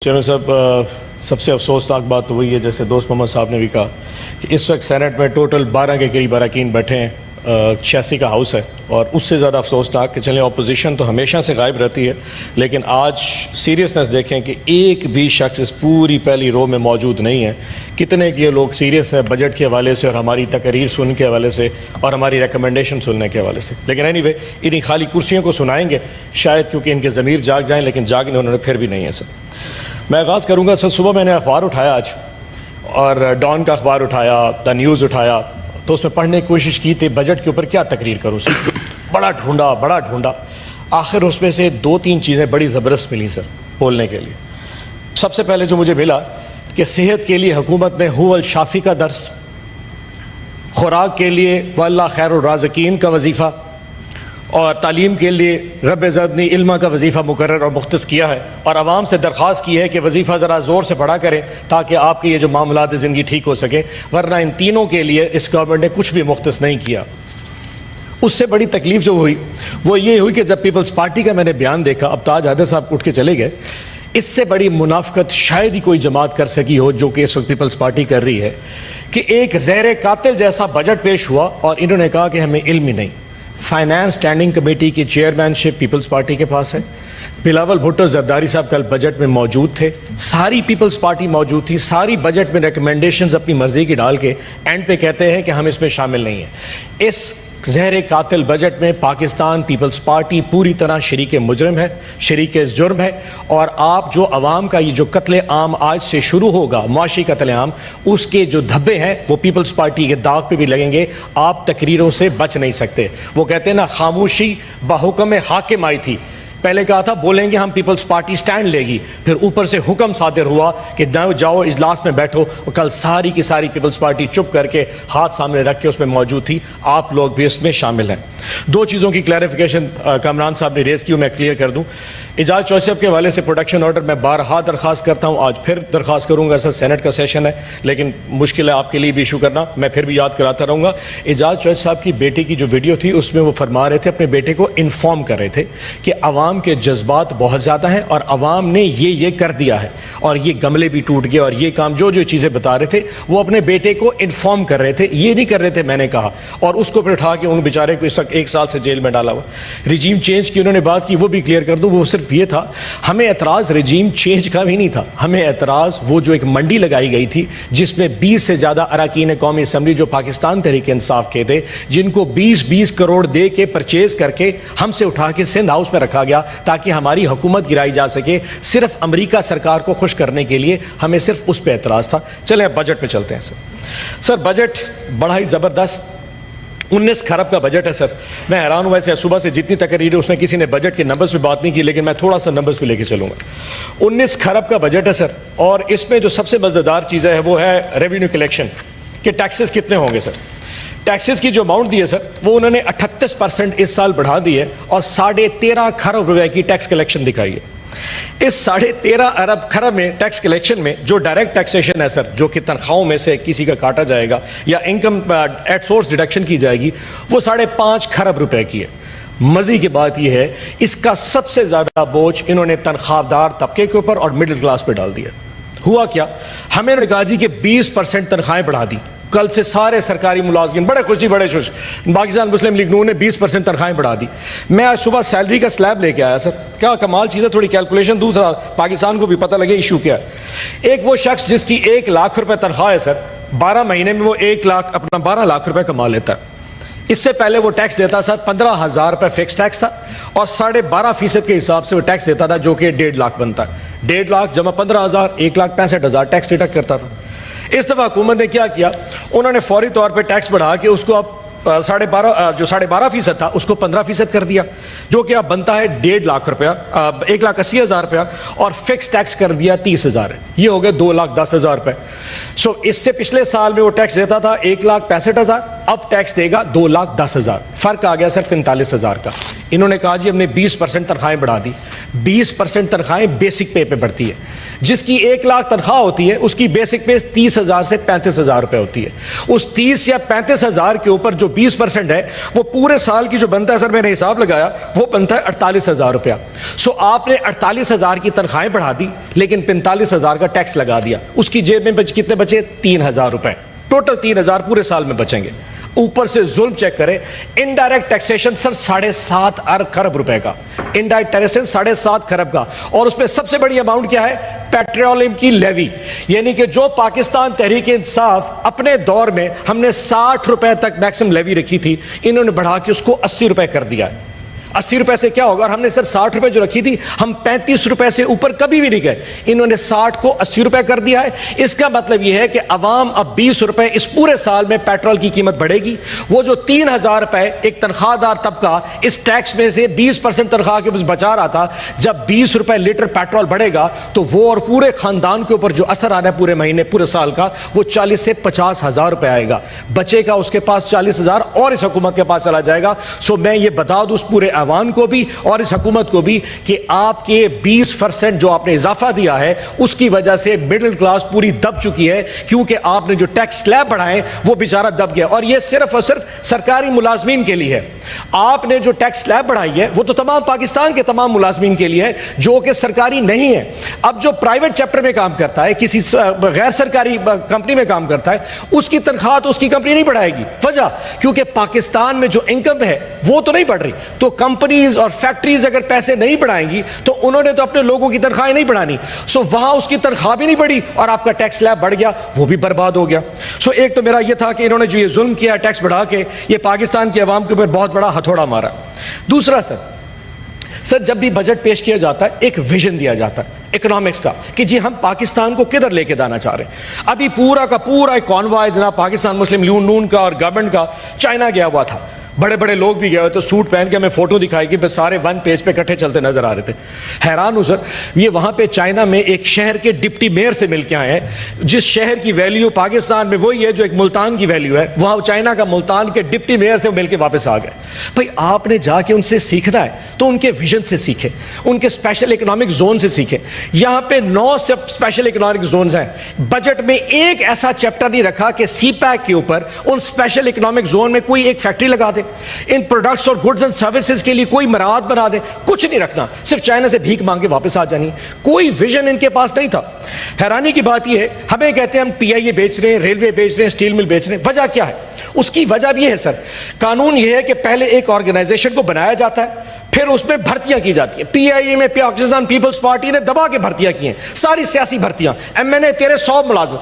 Chairman صاحب، سب سے افسوسناک بات تو وہی ہے جیسے دوست محمد صاحب نے بھی کہا کہ اس وقت سینٹ میں ٹوٹل 12 کے قریب اراکین بیٹھے ہیں، 86 کا ہاؤس ہے، اور اس سے زیادہ افسوسناک کہ چلیں اپوزیشن تو ہمیشہ سے غائب رہتی ہے، لیکن آج سیریسنس دیکھیں کہ ایک بھی شخص اس پوری پہلی رو میں موجود نہیں ہے۔ کتنے کہ یہ لوگ سیریس ہیں بجٹ کے حوالے سے اور ہماری تقریر سننے کے حوالے سے اور ہماری ریکمنڈیشن سننے کے حوالے سے، لیکن اینی وے انہیں خالی کرسیوں کو سنائیں گے شاید کیونکہ ان کے ضمیر جاگ جائیں، لیکن جاگنے انہوں نے پھر بھی نہیں ہے۔ سر میں آغاز کروں گا، سر صبح میں نے اخبار اٹھایا آج، اور ڈان کا اخبار اٹھایا، دا نیوز اٹھایا، تو اس میں پڑھنے کی کوشش کی تھی بجٹ کے اوپر کیا تقریر کروں سر۔ بڑا ڈھونڈا، آخر اس میں سے 2-3 چیزیں بڑی زبردست ملی سر بولنے کے لیے۔ سب سے پہلے جو مجھے ملا کہ صحت کے لیے حکومت نے هو الشافی کا درس، خوراک کے لیے واللہ خیر الرازقین کا وظیفہ، اور تعلیم کے لیے رب زدنی علما کا وظیفہ مقرر اور مختص کیا ہے، اور عوام سے درخواست کی ہے کہ وظیفہ ذرا زور سے پڑھا کریں تاکہ آپ کے یہ جو معاملات زندگی ٹھیک ہو سکے، ورنہ ان تینوں کے لیے اس گورنمنٹ نے کچھ بھی مختص نہیں کیا۔ اس سے بڑی تکلیف جو ہوئی وہ یہ ہوئی کہ جب پیپلز پارٹی کا میں نے بیان دیکھا، اب تاج حیدر صاحب اٹھ کے چلے گئے، اس سے بڑی منافقت شاید ہی کوئی جماعت کر سکی ہو جو کہ اس وقت پیپلز پارٹی کر رہی ہے، کہ ایک زہر قاتل جیسا بجٹ پیش ہوا اور انہوں نے کہا کہ ہمیں علم ہی نہیں۔ فائنانس اسٹینڈنگ کمیٹی کی چیئرمین شپ پیپلز پارٹی کے پاس ہے، بلاول بھٹو زرداری صاحب کل بجٹ میں موجود تھے، ساری پیپلز پارٹی موجود تھی، ساری بجٹ میں ریکمنڈیشنز اپنی مرضی کی ڈال کے اینڈ پہ کہتے ہیں کہ ہم اس میں شامل نہیں ہیں۔ اس زہر قاتل بجٹ میں پاکستان پیپلز پارٹی پوری طرح شریک مجرم ہے، شریک جرم ہے، اور آپ جو عوام کا یہ جو قتل عام آج سے شروع ہوگا، معاشی قتل عام، اس کے جو دھبے ہیں وہ پیپلز پارٹی کے داغ پہ بھی لگیں گے، آپ تقریروں سے بچ نہیں سکتے۔ وہ کہتے ہیں نا، خاموشی بحکم حاکم آئی تھی، پہلے کہا تھا بولیں گے ہم پیپلز پارٹی سٹینڈ لے گی، پھر اوپر سے حکم صادر ہوا کہ جاؤ اجلاس میں بیٹھو، اور کل ساری کی ساری پیپلز پارٹی چپ کر کے ہاتھ سامنے رکھ کے اس میں موجود تھی، آپ لوگ بھی اس میں شامل ہیں۔ 2 چیزوں کی کلیریفیکیشن کامران صاحب نے ریز کی، میں کلیئر کر دوں۔ اعجاز چوہدری صاحب کے حوالے سے پروڈکشن آرڈر میں بارہا درخواست کرتا ہوں، آج پھر درخواست کروں گا، سر سینٹ کا سیشن ہے لیکن مشکل ہے آپ کے لیے بھی ایشو کرنا، میں پھر بھی یاد کراتا رہوں گا۔ اعجاز چوہدری صاحب کی بیٹی کی جو ویڈیو تھی اس میں وہ فرما رہے تھے، اپنے بیٹے کو انفارم کر رہے تھے کہ عوام کے جذبات بہت زیادہ ہیں اور عوام نے یہ کر دیا ہے، اور یہ گملے بھی ٹوٹ گئے اور یہ کام جو چیزیں بتا رہے تھے وہ اپنے بیٹے کو انفارم کر رہے تھے، یہ نہیں کر رہے تھے میں نے کہا، اور اس کو پھر اٹھا کے ان بیچارے کو اس وقت 1 سال سے جیل میں ڈالا ہوا۔ رجیم چینج کی انہوں نے بات کی، وہ بھی کلیئر کر دوں، وہ صرف یہ تھا، ہمیں اعتراض رجیم چینج کا بھی نہیں تھا، ہمیں اعتراض وہ جو ایک منڈی لگائی گئی تھی جس میں 20 سے زیادہ اراکین قومی اسمبلی جو پاکستان تحریک انصاف کے تھے، جن کو 20 کروڑ دے کے پرچیز کر کے ہم سے اٹھا کے سندھ ہاؤس میں رکھا گیا تاکہ ہماری حکومت گرائی جا سکے، صرف امریکہ سرکار کو خوش کرنے کے لیے، ہمیں صرف اس پہ اعتراض تھا۔ چلیں اب بجٹ پہ چلتے ہیں۔ سر بجٹ بڑا ہی زبردست 19 کھرب کا بجٹ ہے سر۔ میں حیران ہوا ایسے صبح سے جتنی تقریر ہے اس میں کسی نے بجٹ کے نمبرز پہ بات نہیں کی، لیکن میں تھوڑا سا نمبرز پہ لے کے چلوں گا۔ 19 کھرب کا بجٹ ہے سر، اور اس میں جو سب سے مزیدار چیز ہے وہ ہے ریونیو کلیکشن، کہ ٹیکسز کتنے ہوں گے سر۔ ٹیکسز کی جو اماؤنٹ دی ہے سر وہ انہوں نے 38% اس سال بڑھا دی ہے، اور 13.5 کھرب روپے کی ٹیکس کلیکشن دکھائی ہے۔ اس 13.5 کھرب میں ٹیکس کلیکشن میں جو ڈائریکٹ ٹیکسیشن ہے سر، جو کہ تنخواہوں میں سے کسی کا کاٹا جائے گا یا انکم ایٹ سورس ڈیڈکشن کی جائے گی، وہ 5.5 کھرب روپے کی ہے۔ مزے کی بات یہ ہے اس کا سب سے زیادہ بوجھ انہوں نے تنخواہ دار طبقے کے اوپر اور مڈل کلاس پہ ڈال دیا۔ ہوا کیا، ہمیں نے کہا جی کہ 20% تنخواہیں بڑھا دی، کل سے سارے سرکاری ملازمین بڑے خوشی بڑے خوش، پاکستان مسلم لیگ نون نے 20% تنخواہیں بڑھا دی۔ میں آج صبح سیلری کا سلیب لے کے آیا سر، کیا کمال چیز ہے، تھوڑی کیلکولیشن، دوسرا پاکستان کو بھی پتہ لگے ایشو کیا ہے۔ ایک وہ شخص جس کی 1 لاکھ روپے تنخواہ ہے سر، 12 مہینے میں وہ 1 لاکھ اپنا 12 لاکھ روپے کما لیتا ہے۔ اس سے پہلے وہ ٹیکس دیتا سر 15,000 روپے فکس ٹیکس تھا، اور 12.5% کے حساب سے وہ ٹیکس دیتا تھا، جو کہ 1.5 لاکھ بنتا ہے۔ 1.5 لاکھ جمع 15,000، 1,65,000 ٹیکس ڈیڈکٹ کرتا تھا۔ اس دفعہ حکومت نے کیا کیا، انہوں نے فوری طور پہ ٹیکس بڑھا کے اس کو اب 12.5% تھا اس کو 15% کر دیا، جو کہ اب بنتا ہے 1.5 لاکھ روپیہ، 1,80,000 روپیہ، اور فکس ٹیکس کر دیا 30,000 ہے، یہ ہو گئے 2,10,000 روپے۔ سو اس سے پچھلے سال میں وہ ٹیکس دیتا تھا 1,65,000، اب ٹیکس دے گا 2,10,000، فرق آ گیا صرف 45,000 کا۔ انہوں نے کہا جی ہم نے 20% تنخواہیں بڑھا دی. 20% تنخواہیں بیسک پے پہ بڑھتی ہے. جس کی 1 لاکھ تنخواہ ہوتی ہے اس کی بیسک پے 30,000 سے 35,000 روپے ہوتی ہے. اس 30 یا 35,000 کے اوپر جو 20% ہے وہ پورے سال کی جو بنتا ہے, سر میں نے حساب لگایا, وہ بنتا ہے 48,000 روپیہ. سو آپ نے 48,000 کی تنخواہیں بڑھا دی لیکن 45,000 کا ٹیکس لگا دیا. اس کی جیب میں کتنے بچے؟ 3,000 روپے. ٹوٹل 3,000 پورے سال میں بچیں گے. اوپر سے ظلم چیک کریں, انڈائریکٹ ٹیکسیشن سر 7.5 کھرب روپے کا, انڈائریکٹ ٹیکسیشن 7.5 کھرب کا. اور اس میں سب سے بڑی اماؤنٹ کیا ہے؟ پیٹرولیم کی لیوی. یعنی کہ جو پاکستان تحریک انصاف اپنے دور میں ہم نے 60 روپے تک میکسیمم لیوی رکھی تھی, انہوں نے بڑھا کے اس کو 80 روپے کر دیا ہے. 80 روپے سے کیا ہوگا؟ اور ہم نے سر 60 روپے جو رکھی تھی, ہم 35 روپے سے اوپر کبھی بھی نہیں گئے. انہوں نے 60 کو 80 روپے کر دیا ہے. اس کا مطلب یہ ہے کہ عوام اب 20 روپے اس پورے سال میں پیٹرول کی قیمت بڑھے گی. وہ جو 3,000 روپے ایک تنخواہ دار طبقہ اس ٹیکس میں سے 20% تنخواہ کے بچا رہا تھا, جب 20 روپے لیٹر پیٹرول بڑھے گا تو وہ اور پورے خاندان کے اوپر جو اثر آنا ہے پورے مہینے پورے سال کا, وہ 40 سے 50,000 روپے آئے گا. بچے کا اس کے پاس 40,000 اور اس حکومت کے پاس چلا جائے گا. سو میں یہ بتا دوں اس پورے عوام کو بھی اور اس حکومت کو بھی کہ آپ کے 20% جو آپ نے اضافہ دیا ہے اس کی وجہ سے مڈل کلاس پوری دب چکی ہے, کیونکہ آپ نے جو ٹیکس سلیب بڑھائے وہ بیچارہ دب گیا. اور یہ صرف اور صرف سرکاری ملازمین کے لیے ہے. آپ نے جو ٹیکس سلیب بڑھائی ہے وہ تو تمام پاکستان کے تمام ملازمین کے لیے ہے جو کہ سرکاری نہیں ہے. اب جو پرائیویٹ چیپٹر میں کام کرتا ہے, کسی غیر سرکاری کمپنی میں کام کرتا ہے, اس کی تنخواہ تو اس کی کمپنی نہیں بڑھائے گی. وجہ کیونکہ پاکستان میں جو انکم ہے وہ تو نہیں بڑھ رہی. تو کمپنیز اور فیکٹریز اگر پیسے نہیں بڑھائیں گی تو انہوں نے تو اپنے لوگوں کی تنخواہیں نہیں بڑھانی. سو وہاں اس کی تنخواہ بھی نہیں بڑھی اور آپ کا ٹیکس سلیب بڑھ گیا, وہ بھی برباد ہو گیا. سو ایک تو میرا یہ تھا کہ انہوں نے جو یہ ظلم کیا ٹیکس بڑھا کے, یہ پاکستان کے عوام کے اوپر بہت بڑا ہتھوڑا مارا. دوسرا سر جب بھی بجٹ پیش کیا جاتا ہے ایک ویژن دیا جاتا ہے اکنامکس کا کہ جی ہم پاکستان کو کدھر لے کے جانا چاہ رہے ہیں. ابھی پورا کا پورا ایک کانوائے جناب پاکستان مسلم لیگ نون کا اور گورنمنٹ کا چائنا گیا ہوا تھا. بڑے بڑے لوگ بھی گئے ہوئے تو سوٹ پہن کے ہمیں فوٹو دکھائی کہ بس سارے 1 پیج پہ کٹھے چلتے نظر آ رہے تھے. حیران ہوں سر, یہ وہاں پہ چائنا میں ایک شہر کے ڈپٹی میئر سے مل کے آئے ہیں, جس شہر کی ویلیو پاکستان میں وہی ہے جو ایک ملتان کی ویلیو ہے, وہاں چائنا کا ملتان کے ڈپٹی میئر سے مل کے واپس آ گئے. بھائی آپ نے جا کے ان سے سیکھنا ہے تو ان کے ویژن سے سیکھیں, ان کے اسپیشل اکنامک زون سے سیکھیں. یہاں پہ 9 اسپیشل اکنامک زونز ہیں. بجٹ میں ایک ایسا چیپٹر نہیں رکھا کہ سی پیک کے اوپر ان اسپیشل اکنامک زون میں کوئی ایک فیکٹری لگا دے, ان پروڈکٹس اور گڈز اینڈ سروسز کے لیے کوئی مراعات بنا دے. کچھ نہیں رکھنا, صرف چائنا سے بھیک مانگ کے واپس آ جانی. کوئی ویژن ان کے پاس نہیں تھا. حیرانی کی بات یہ ہے, ہمیں کہتے ہیں ہم پی آئی اے بیچ رہے ہیں, ریلوے بیچ رہے ہیں, اسٹیل مل بیچ رہے ہیں. وجہ کیا ہے؟ اس کی وجہ بھی ہے سر, قانون یہ ہے کہ پہلے ایک آرگنائزیشن کو بنایا جاتا ہے, پھر اس میں بھرتیاں کی جاتی ہیں. پی آئی اے میں پاکستان پیپلز پارٹی نے دبا کے بھرتیاں کی ہیں, ساری سیاسی بھرتیاں. ایم این اے تیرے 100 ملازم,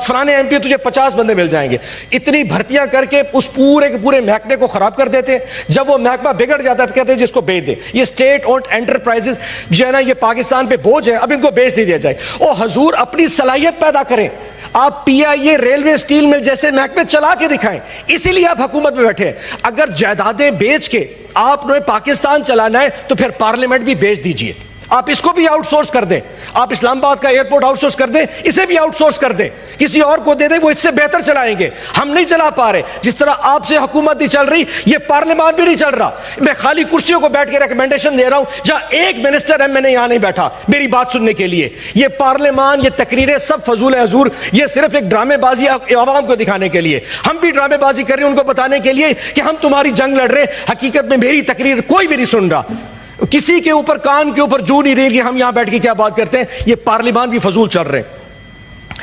فلانے ایم پی تجھے 50 بندے مل جائیں گے. اتنی بھرتیاں کر کے اس پورے کے پورے محکمے کو خراب کر دیتے ہیں. جب وہ محکمہ بگڑ جاتا ہے کہتے ہیں جس کو بیچ دے. یہ اسٹیٹ اونڈ انٹرپرائزز جو ہے نا, یہ پاکستان پہ بوجھ ہے, اب ان کو بیچ دے دیا جائے. او حضور اپنی صلاحیت پیدا کریں. آپ پی آئی اے, ریلوے, اسٹیل مل جیسے محکمے چلا کے دکھائیں. اسی لیے آپ حکومت میں بیٹھے ہیں. اگر جائیدادیں بیچ کے آپ نے پاکستان چلانا ہے تو پھر پارلیمنٹ بھی بیچ دیجئے. آپ اس کو بھی آؤٹ سورس کر دیں. آپ اسلام آباد کا ایئرپورٹ آؤٹ سورس کر دیں, اسے بھی آؤٹ سورس کر دیں, کسی اور کو دے دیں, وہ اس سے بہتر چلائیں گے. ہم نہیں چلا پا رہے. جس طرح آپ سے حکومت نہیں چل رہی, یہ پارلیمان بھی نہیں چل رہا. میں خالی کرسیوں کو بیٹھ کے ریکمنڈیشن دے رہا ہوں, جہاں ایک منسٹر ایم این اے یہاں نہیں بیٹھا میری بات سننے کے لیے. یہ پارلیمان, یہ تقریریں سب فضول ہے حضور. یہ صرف ایک ڈرامے بازی عوام کو دکھانے کے لیے. ہم بھی ڈرامے بازی کر رہے ہیں ان کو بتانے کے لیے کہ ہم تمہاری جنگ لڑ رہے. حقیقت میں میری تقریر کوئی بھی نہیں سن رہا, کسی کے اوپر کان کے اوپر جو نہیں رہے کہ ہم یہاں بیٹھ کے کیا بات کرتے ہیں. یہ پارلیمان بھی فضول چل رہے ہیں.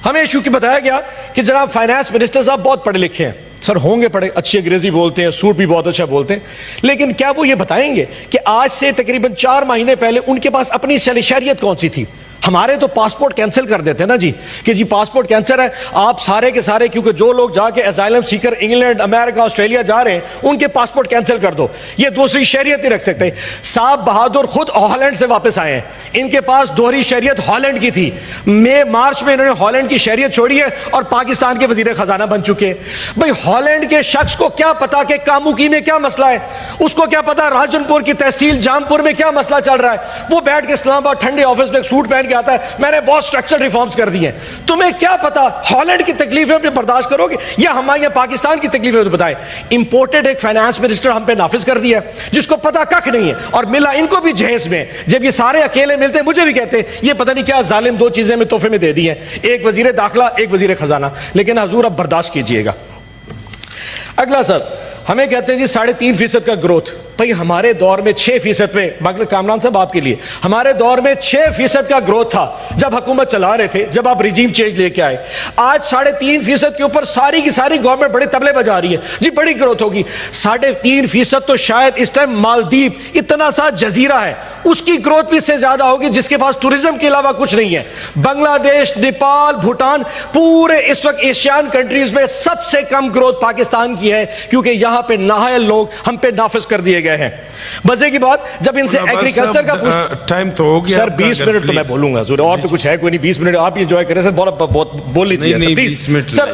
ہمیں ایشو کی بتایا گیا کہ جناب فائنانس منسٹر صاحب بہت پڑھے لکھے ہیں. سر ہوں گے پڑھے, اچھی انگریزی بولتے ہیں, سوٹ بھی بہت اچھا بولتے ہیں, لیکن کیا وہ یہ بتائیں گے کہ آج سے تقریباً 4 مہینے پہلے ان کے پاس اپنی شہریت کون سی تھی؟ ہمارے تو پاسپورٹ کینسل کر دیتے ہیں نا جی, کہ جی پاسپورٹ کینسل ہے. آپ سارے کے سارے, کیونکہ جو لوگ جا کے اسائلم سیکر انگلینڈ, امریکہ, آسٹریلیا جا رہے ہیں, ان کے پاسپورٹ کینسل کر دو. یہ دوسری شہریت نہیں رکھ سکتے. صاحب بہادر خود ہالینڈ سے واپس آئے ہیں, ان کے پاس دوہری شہریت ہالینڈ کی تھی. مارچ میں انہوں نے ہالینڈ کی شہریت چھوڑی ہے اور پاکستان کے وزیر خزانہ بن چکے. بھئی ہالینڈ کے شخص کو کیا پتا کہ کاموکی میں کیا مسئلہ ہے, اس کو کیا پتا راجن پور کی تحصیل جام پور میں کیا مسئلہ چل رہا ہے. وہ بیٹھ کے اسلام آباد ٹھنڈے آفس میں سوٹ پہن بیٹھ کے آتا ہے میں نے بہت اسٹرکچرل ریفارمز کر دی ہیں. تمہیں کیا پتا ہالینڈ کی تکلیفیں اپنے برداشت کرو گے یا ہمارے یہاں پاکستان کی تکلیفیں بتائیں. امپورٹڈ ایک فائنانس منسٹر ہم پہ نافذ کر دیا جس کو پتا کک نہیں ہے, اور ملا ان کو بھی جہیز میں. جب یہ سارے اکیلے ملتے مجھے بھی کہتے یہ پتہ نہیں کیا ظالم دو چیزیں میں تحفے میں دے دی ہیں, ایک وزیر داخلہ ایک وزیر خزانہ. لیکن حضور اب برداشت کیجئے گا. اگلا سر ہمیں کہتے ہیں جی 3.5% کا گروتھ. بھئی ہمارے دور میں 6% پہ مگر کامران صاحب آپ کے لیے ہمارے دور میں 6% کا گروتھ تھا جب حکومت چلا رہے تھے, جب آپ ریجیم چینج لے کے آئے. آج 3.5% کے اوپر ساری کی ساری گورنمنٹ بڑے تبلے بجا رہی ہے جی بڑی گروتھ ہوگی. 3.5% تو شاید اس ٹائم مالدیپ اتنا سا جزیرہ ہے اس کی گروتھ بھی اس سے زیادہ ہوگی جس کے پاس ٹورزم کے علاوہ کچھ نہیں ہے. بنگلہ دیش, نیپال, بھوٹان, پورے اس وقت ایشین کنٹریز میں سب سے کم گروتھ پاکستان کی ہے کیونکہ یہاں پہ نااہل لوگ ہم پہ نافذ کر دیے گئے ہیں. مزے کی بات جب ان سے ایگریکلچر کا ٹائم تو ہو گیا سر 20 منٹ تو میں بولوں گا ضرور, اور تو کچھ ہے کوئی نہیں. 20 منٹ آپ انجوائے کریں سر, بہت بول لیجیے 20 منٹ سر.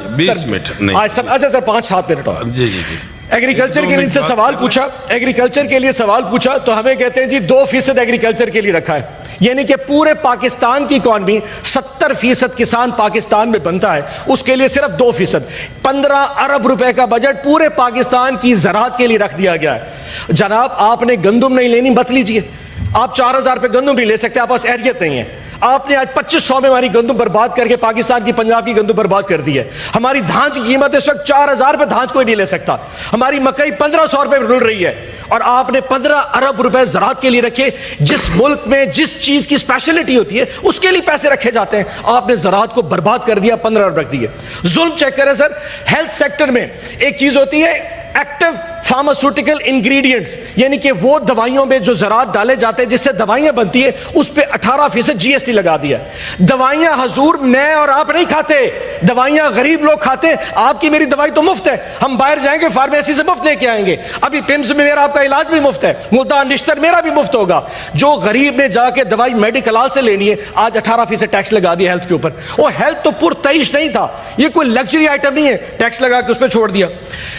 اچھا سر 5-7 منٹ اور جی جی جی. ایگریکلچر کے لیے سے سوال پوچھا, ایگریکلچر کے لیے سوال پوچھا تو ہمیں کہتے ہیں جی 2% ایگریکلچر کے لیے رکھا ہے, یعنی کہ پورے پاکستان کی اکانومی 70% کسان پاکستان میں بنتا ہے, اس کے لیے صرف 2%. 15 ارب روپے کا بجٹ پورے پاکستان کی زراعت کے لیے رکھ دیا گیا ہے. جناب آپ نے گندم نہیں لینی مت لیجئے, آپ 4000 پہ گندم نہیں لے سکتے, آپ پاس ایریت نہیں ہے. آپ نے آج 2500 میں ہماری گندم برباد کر کے پاکستان کی پنجاب کی گندم برباد کر دی ہے. ہماری دھانچ کی قیمت اس وقت 4000 پہ دھانچ کوئی نہیں لے سکتا. ہماری مکئی 1500 روپے رل رہی ہے, اور آپ نے 15 ارب روپے زراعت کے لیے رکھے. جس ملک میں جس چیز کی اسپیشلٹی ہوتی ہے اس کے لیے پیسے رکھے جاتے ہیں, آپ نے زراعت کو برباد کر دیا, 15 ارب رکھ دیے. ظلم چیک کریں سر, ہیلتھ سیکٹر میں ایک چیز ہوتی ہے ایکٹیو فارماسیوٹیکل انگریڈینٹس, یعنی کہ وہ دوائیوں میں جو زراعت ڈالے جاتے ہیں جس سے دوائیاں بنتی ہیں اس پہ 18% GST لگا دیا. دوائیاں حضور میں اور آپ نہیں کھاتے, دوائیاں غریب لوگ کھاتے ہیں. آپ کی میری دوائی تو مفت ہے, ہم باہر جائیں گے فارمیسی سے مفت لے کے آئیں گے. ابھی پمس میں میرا آپ کا علاج بھی مفت ہے, ملتان نشتر میرا بھی مفت ہوگا. جو غریب نے جا کے دوائی میڈیکل سے لینی ہے آج 18% ٹیکس لگا دیا ہیلتھ کے اوپر. وہ ہیلتھ تو پرتعیش نہیں تھا, یہ کوئی لگژری آئٹم نہیں ہے, ٹیکس لگا کے اس پہ چھوڑ دیا.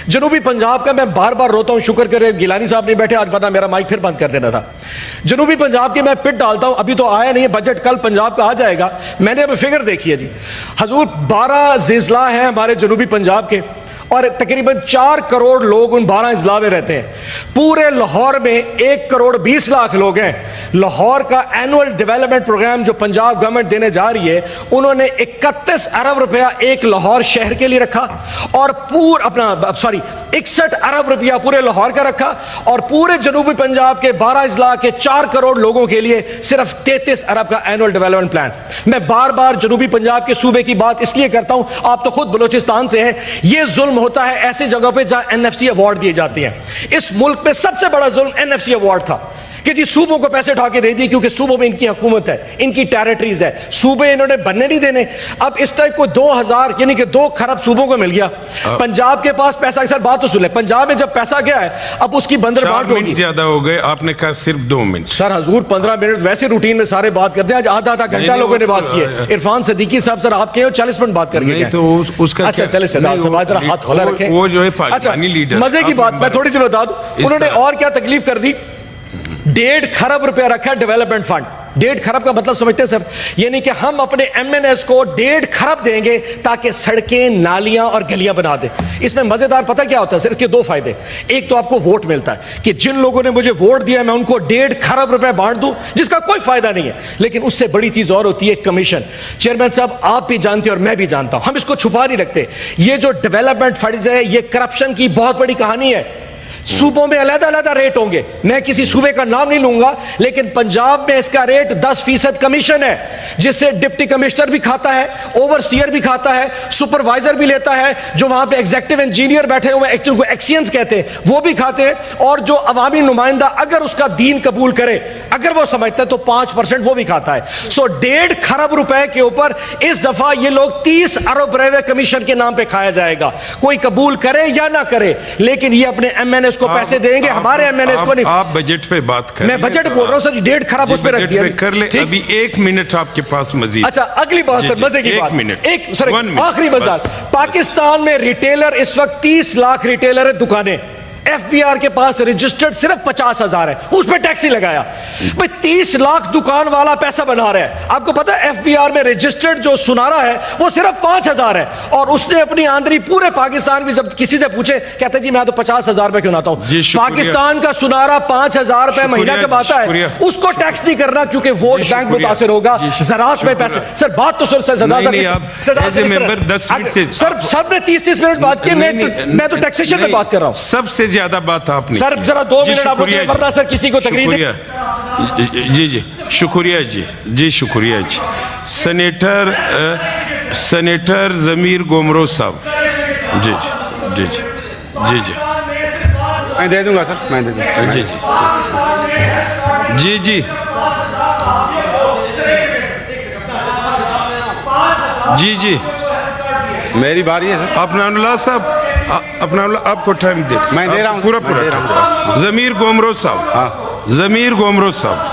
جنوبی پنجاب کا میں بار بار روتا ہوں, شکر کرے گیلانی صاحب نہیں بیٹھے آج ورنہ میرا مائک پھر بند کر دینا تھا. جنوبی پنجاب کے میں پٹ ڈالتا ہوں, ابھی تو آیا نہیں ہے بجٹ, کل پنجاب کا آ جائے گا. میں نے ابھی فگر دیکھی ہے جی حضور 12 اضلاع ہیں ہمارے جنوبی پنجاب کے, اور تقریباً 4 کروڑ لوگ ان 12 اضلاع میں رہتے ہیں. پورے لاہور میں 1 کروڑ 20 لاکھ لوگ ہیں. لاہور کا اینول ڈیولپمنٹ پروگرام جو پنجاب گورنمنٹ دینے جا رہی ہے, انہوں نے 31 ارب روپیہ ایک لاہور شہر کے لیے رکھا, اور 61 ارب روپیہ پورے لاہور کا رکھا, اور پورے جنوبی پنجاب کے 12 اضلاع کے 4 کروڑ لوگوں کے لیے صرف 33 ارب کا اینول ڈیولپمنٹ پلان. میں بار بار جنوبی پنجاب کے صوبے کی بات اس لیے کرتا ہوں, آپ تو خود بلوچستان سے ہیں. یہ ظلم ہوتا ہے ایسی جگہ پہ جہاں NFC ایوارڈ دیے جاتے ہیں. اس ملک میں سب سے بڑا ظلم NFC ایوارڈ تھا کہ جی صوبوں کو پیسے اٹھا کے دے دی, کیونکہ صوبوں میں ان کی حکومت ہے, ان کی ٹیریٹریز ہے, صوبے انہوں نے بننے نہیں دینے. اب اس ٹائپ کو 2000 یعنی کہ 2 خرب صوبوں کو مل گیا. پنجاب کے پاس پیسہ, سر بات تو سن لیں, پنجاب میں جب پیسہ گیا ہے اب اس کی بندر بانٹ ہوگی. زیادہ ہو گئے, آپ نے کہا صرف 2 منٹ. سر حضور 15 منٹ ویسے روٹین میں سارے بات کرتے ہیں, آج آدھا گھنٹہ لوگوں نے بات کی ہے. عرفان صدیقی صاحب سر آپ کے 40 منٹ بات کر گئے. اچھا چلے سدال صاحب ذرا ہاتھ کھولا رکھیں. وہ جو ہے پاکستانی لیڈر, مزے کی بات میں تھوڑی سی بتا دوں, انہوں نے اور کیا تکلیف کر دی. 1.5 کھرب روپیہ رکھا ہے ڈیولپمنٹ فنڈ. 1.5 کھرب کا مطلب سمجھتے ہیں سر, یعنی کہ ہم اپنے MNS کو 1.5 کھرب دیں گے تاکہ سڑکیں, نالیاں اور گلیاں بنا دیں. اس میں مزیدار پتہ کیا ہوتا ہے سر, اس کے 2 فائدے. ایک تو آپ کو ووٹ ملتا ہے کہ جن لوگوں نے مجھے ووٹ دیا میں ان کو 1.5 کھرب روپے بانٹ دوں, جس کا کوئی فائدہ نہیں ہے. لیکن اس سے بڑی چیز اور ہوتی ہے کمیشن. چیئرمین صاحب آپ بھی جانتے ہیں اور میں بھی جانتا ہوں, ہم اس کو چھپا نہیں رکھتے. یہ جو ڈیولپمنٹ فنڈز ہے یہ کرپشن کی بہت بڑی کہانی ہے. صوبوں میں علیحدہ علیحدہ ریٹ ہوں گے, میں کسی صوبے کا نام نہیں لوں گا, لیکن پنجاب میں اس کا ریٹ 10% کمیشن ہے, جس سے ڈپٹی کمشنر بھی کھاتا ہے, اوورسیئر بھی کھاتا ہے, سپروائزر بھی لیتا ہے, جو وہاں پہ ایگزیکٹو انجینئر بیٹھے ہوئے ہیں کو ایکسینز کہتے ہیں وہ بھی کھاتے ہیں, اور جو عوامی نمائندہ اگر اس کا دین قبول کرے, اگر وہ سمجھتا ہے تو 5% وہ بھی کھاتا ہے. سو 1.5 کھرب روپے کے اوپر اس دفعہ یہ لوگ 30 ارب روپے کمیشن کے نام پہ کھایا جائے گا, کوئی قبول کرے یا نہ کرے, لیکن یہ اپنے MNS کو پیسے دیں گے, ہمارے MNS کو نہیں. آپ بجٹ پہ بات کریں, میں بجٹ بول رہا ہوں سر, 1.5 کھرب اس پہ رکھ دیا کر لیں. ابھی 1 منٹ آپ کے پاس مزید. اچھا اگلی بات سر, مزے کی بات, ایک سر آخری بات. پاکستان میں ریٹیلر اس وقت 30 لاکھ ریٹیلر ہے, دکانیں FBR کے پاس رجسٹرڈ صرف 50,000 ہے, اس پہ ٹیکس نہیں لگایا. بھئی 30 لاکھ دکان والا پیسہ بنا رہا ہے. آپ کو پتا ہے FBR میں رجسٹرڈ جو سنارا ہے وہ صرف 5,000 ہے, اور اس نے اپنی آمدنی پورے پاکستان میں جب کسی سے پوچھے کہتا ہے جی میں تو 50,000 روپے کیوں لاتا ہوں. پاکستان کا سنارا 5,000 روپے مہینہ کماتا ہے, اس کو ٹیکس نہیں کرنا کیونکہ ووٹ بینک متاثر ہوگا. زراعت میں پیسے, سر بات تو سر سب نے 30 منٹ بات کی, میں تو ٹیکسیشن میں بات کر رہا ہوں. سب سے زیادہ بات آپ نے, سر ذرا 2 منٹ آپ رکیں, ورنہ سر کسی کو تقریر جی جی شکریہ جی, جی شکریہ جی. سینیٹر ضمیر گومرو صاحب. جی جی جی جی جی میں دے دوں گا سر, میں دے دوں گا. جی جی جی جی جی میری باری ہے سر. اپنا اللہ صاحب, اپنا اللہ آپ کو ٹائم دے, میں دے رہا ہوں, پورا ضمیر گومرو صاحب, ضمیر گومرو صاحب.